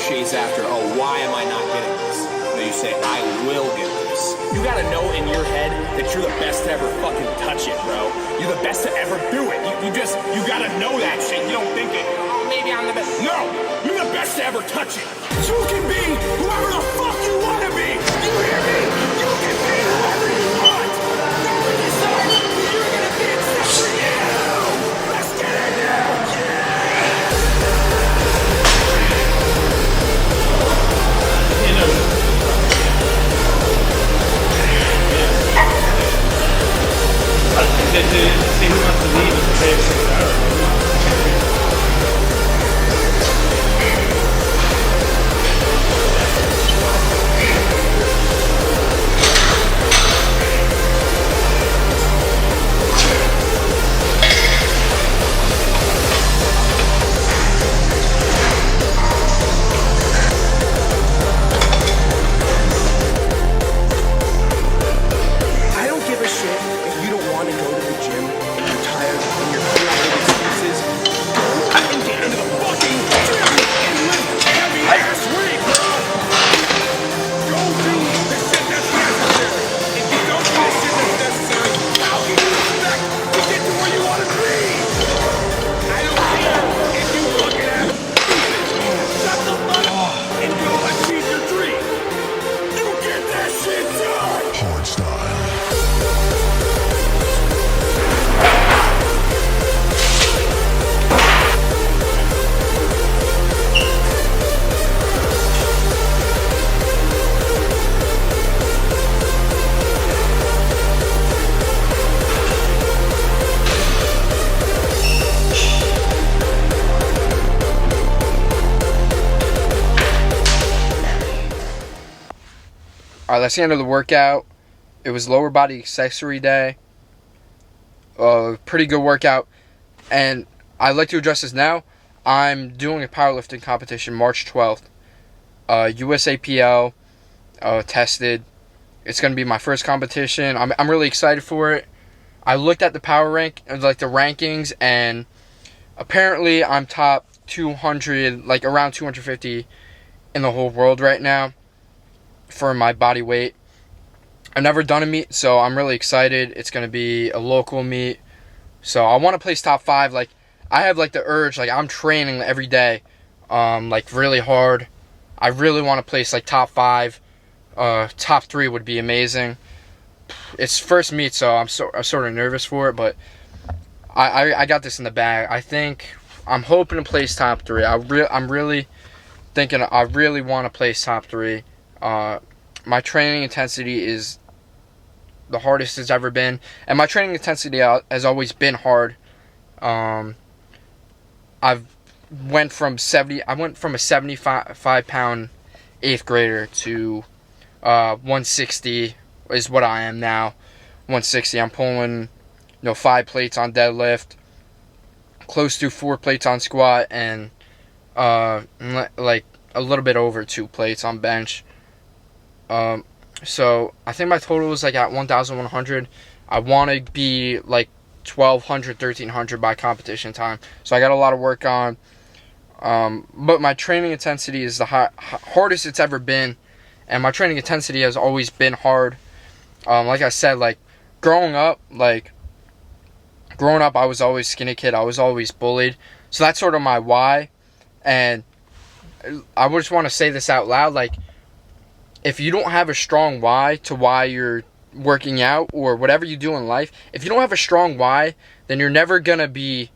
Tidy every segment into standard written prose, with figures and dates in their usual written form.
chase after, oh, why am I not getting this? No, you say, I will get this. You gotta know in your head that you're the best to ever fucking touch it, bro. You're the best to ever do it. You gotta know that shit. You don't think it, oh, maybe I'm the best. No, you're the best to ever touch it. You can be whoever the fuck you wanna be. You hear me? You can be whoever you want. No one decides you're gonna be except for you. Let's get it now. See who wants to leave and save 6 hours. Alright, that's the end of the workout. It was lower body accessory day. Pretty good workout. And I'd like to address this now. I'm doing a powerlifting competition March 12th. USAPL tested. It's going to be my first competition. I'm really excited for it. I looked at the power rank, like the rankings, and apparently I'm top 200, like around 250 in the whole world right now for my body weight. I've never done a meet, so I'm really excited. It's going to be a local meet. So I want to place top 5. Like, I have like the urge, like I'm training every day, like really hard. I really want to place like top 5. Top 3 would be amazing. It's first meet, so I'm sort of nervous for it, but I got this in the bag. I'm hoping to place top 3. I'm really thinking I really want to place top 3. My training intensity is the hardest it's ever been, and my training intensity has always been hard. I went from a 75-pound 8th grader to 160 is what I am now. 160. I'm pulling 5 plates on deadlift, close to 4 plates on squat, and like a little bit over 2 plates on bench. So I think my total is like at 1,100. I want to be like 1,200, 1,300 by competition time. So I got a lot of work on. But my training intensity is the hardest it's ever been, and my training intensity has always been hard. Like I said, like growing up, I was always skinny kid. I was always bullied. So that's sort of my why. And I just want to say this out loud, like, if you don't have a strong why to why you're working out or whatever you do in life, if you don't have a strong why, then you're never going to be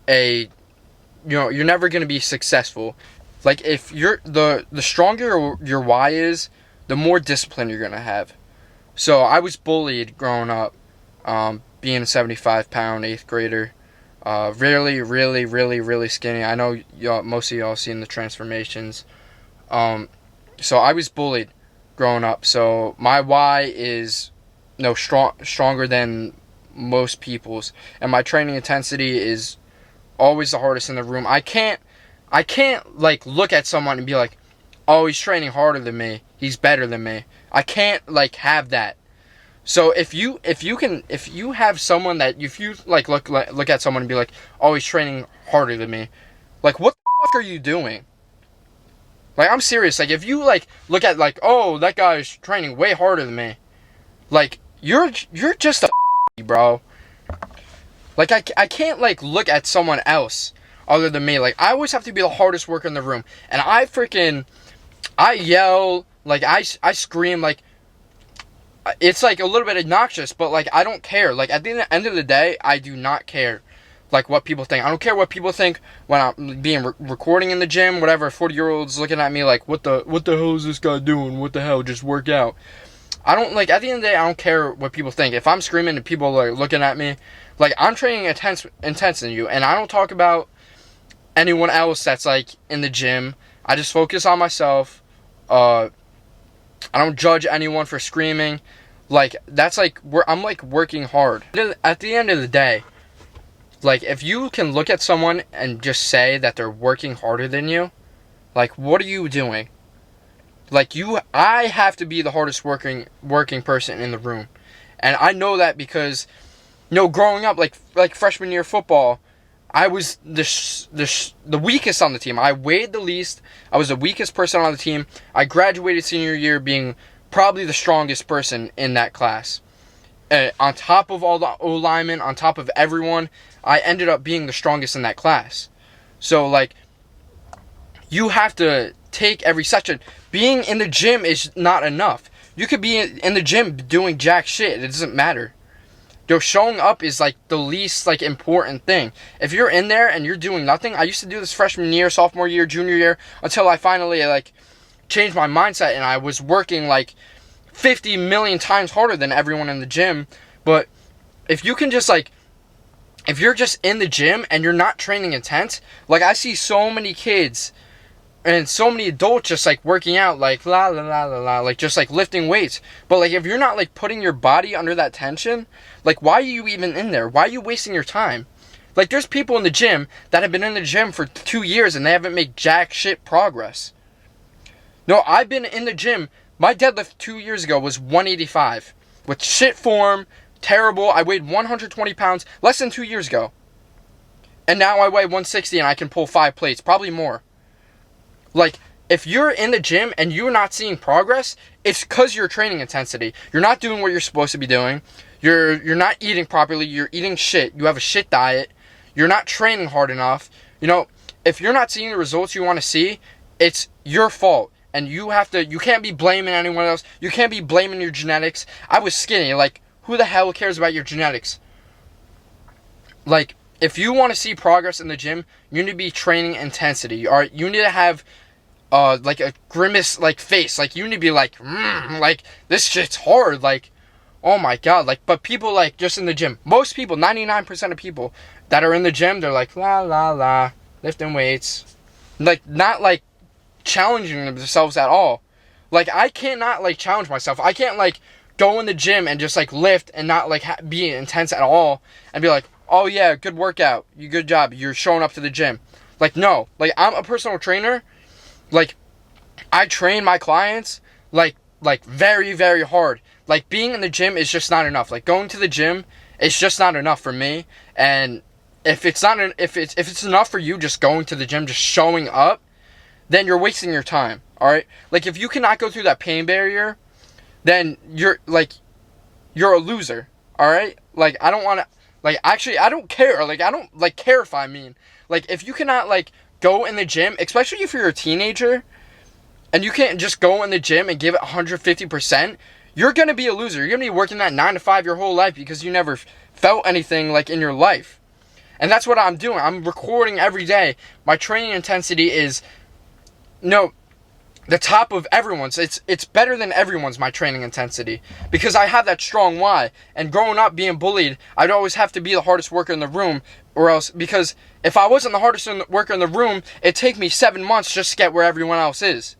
you're never going to be successful. Like, if you're the stronger your why is, the more discipline you're going to have. So I was bullied growing up, being a 75-pound 8th grader. Really, really, really, really skinny. I know most of y'all seen the transformations. So I was bullied growing up. So my why is stronger than most people's, and my training intensity is always the hardest in the room. I can't like look at someone and be like, oh, he's training harder than me, he's better than me. I can't like have that. So if you have someone that if you like look at someone and be like, oh, he's training harder than me, like, what the fuck are you doing? Like, I'm serious. Like, if you, like, look at, like, oh, that guy's training way harder than me. Like, you're just a bro. Like, I can't, like, look at someone else other than me. Like, I always have to be the hardest worker in the room. And I yell, like, I scream, like, it's, like, a little bit obnoxious, but, like, I don't care. Like, at the end of the day, I do not care, like, what people think. I don't care what people think when I'm being recording in the gym, whatever. 40-year-olds looking at me like, what the hell is this guy doing? What the hell? Just work out. I don't, like, at the end of the day, I don't care what people think. If I'm screaming and people are looking at me, like, I'm training intense than you, and I don't talk about anyone else that's, like, in the gym. I just focus on myself. I don't judge anyone for screaming. Like, that's, like, I'm, like, working hard. At the end of the day, like, if you can look at someone and just say that they're working harder than you, like, what are you doing? Like, I have to be the hardest working person in the room. And I know that because, growing up, like freshman year football, I was the weakest on the team. I weighed the least. I was the weakest person on the team. I graduated senior year being probably the strongest person in that class. On top of all the O-linemen, on top of everyone, I ended up being the strongest in that class. So, like, you have to take every session. Being in the gym is not enough. You could be in the gym doing jack shit. It doesn't matter. Showing up is, like, the least, like, important thing. If you're in there and you're doing nothing, I used to do this freshman year, sophomore year, junior year, until I finally, like, changed my mindset and I was working, like, 50 million times harder than everyone in the gym. But if you can just, like, if you're just in the gym and you're not training intense, like, I see so many kids and so many adults just, like, working out, like, la la la la la, like, just, like, lifting weights. But, like, if you're not, like, putting your body under that tension, like, why are you even in there? Why are you wasting your time? Like, there's people in the gym that have been in the gym for 2 years and they haven't made jack shit progress. No, I've been in the gym. My deadlift 2 years ago was 185. With shit form, terrible. I weighed 120 pounds less than 2 years ago. And now I weigh 160 and I can pull 5 plates, probably more. Like, if you're in the gym and you're not seeing progress, it's because your training intensity. You're not doing what you're supposed to be doing. You're not eating properly. You're eating shit. You have a shit diet. You're not training hard enough. If you're not seeing the results you want to see, it's your fault. And you can't be blaming anyone else. You can't be blaming your genetics. I was skinny. Like, who the hell cares about your genetics? Like, if you want to see progress in the gym, you need to be training intensity. Alright, you need to have like a grimace, like, face. Like, you need to be like, like, this shit's hard. Like, oh my god. Like, but people, like, just in the gym, most people, 99% of people that are in the gym, they're like, la la la, lifting weights. Like, not, like, challenging themselves at all. Like, I cannot, like, challenge myself. I can't, like, go in the gym and just, like, lift and not, like, be intense at all and be like, oh yeah, good workout, good job, you're showing up to the gym. Like, no. Like, I'm a personal trainer. Like, I train my clients, like very, very hard. Like, being in the gym is just not enough. Like, going to the gym is just not enough for me. And if it's enough for you just going to the gym, just showing up, then you're wasting your time. Alright? Like, if you cannot go through that pain barrier, then you're a loser. Alright? Like, I don't want to, like, actually, I don't care. Like, I don't, like, care if I mean. Like, if you cannot, like, go in the gym, especially if you're a teenager, and you can't just go in the gym and give it 150%, you're going to be a loser. You're going to be working that 9 to 5 your whole life because you never felt anything, like, in your life. And that's what I'm doing. I'm recording every day. My training intensity is, the top of everyone's. It's better than everyone's, my training intensity, because I have that strong why. And growing up being bullied, I'd always have to be the hardest worker in the room, or else, because if I wasn't the hardest worker in the room, it'd take me 7 months just to get where everyone else is.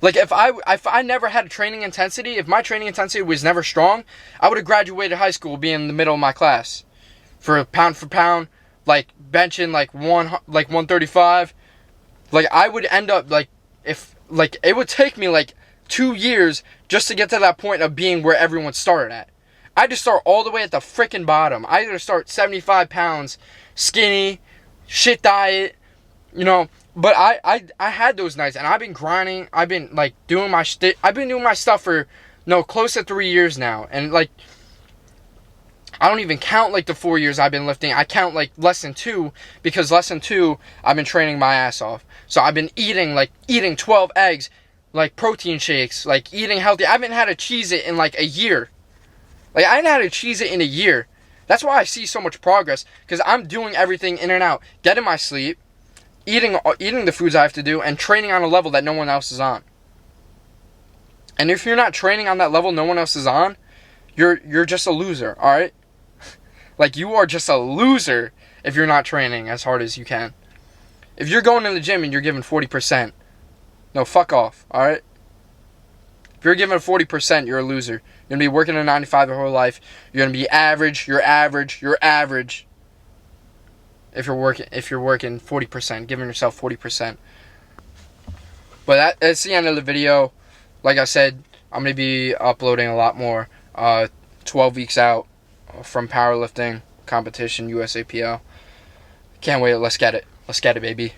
Like, if I never had a training intensity, if my training intensity was never strong, I would have graduated high school being in the middle of my class. For pound, like, benching, like, 135. Like, I would end up, like, it would take me, like, 2 years just to get to that point of being where everyone started at. I had to start all the way at the freaking bottom. I had to start 75 pounds, skinny, shit diet, you know, but I had those nights, and I've been grinding. I've been like doing my I've been doing my stuff for close to 3 years now, and like I don't even count like the 4 years I've been lifting. I count like less than 2, because less than 2 I've been training my ass off. So I've been eating 12 eggs, like protein shakes, like eating healthy. I haven't had a Cheez-It in like a year. Like I haven't had a Cheez-It in a year. That's why I see so much progress, because I'm doing everything in and out, getting my sleep, eating the foods I have to do, and training on a level that no one else is on. And if you're not training on that level no one else is on, you're just a loser, all right? Like, you are just a loser if you're not training as hard as you can. If you're going to the gym and you're giving 40%, no, fuck off, all right? If you're giving 40%, you're a loser. You're going to be working a 9 to 5 your whole life. You're going to be average. You're average. You're average. If you're working 40%, giving yourself 40%. But that's the end of the video. Like I said, I'm going to be uploading a lot more. 12 weeks out from powerlifting competition, USAPL. Can't wait. Let's get it. Let's get it, baby.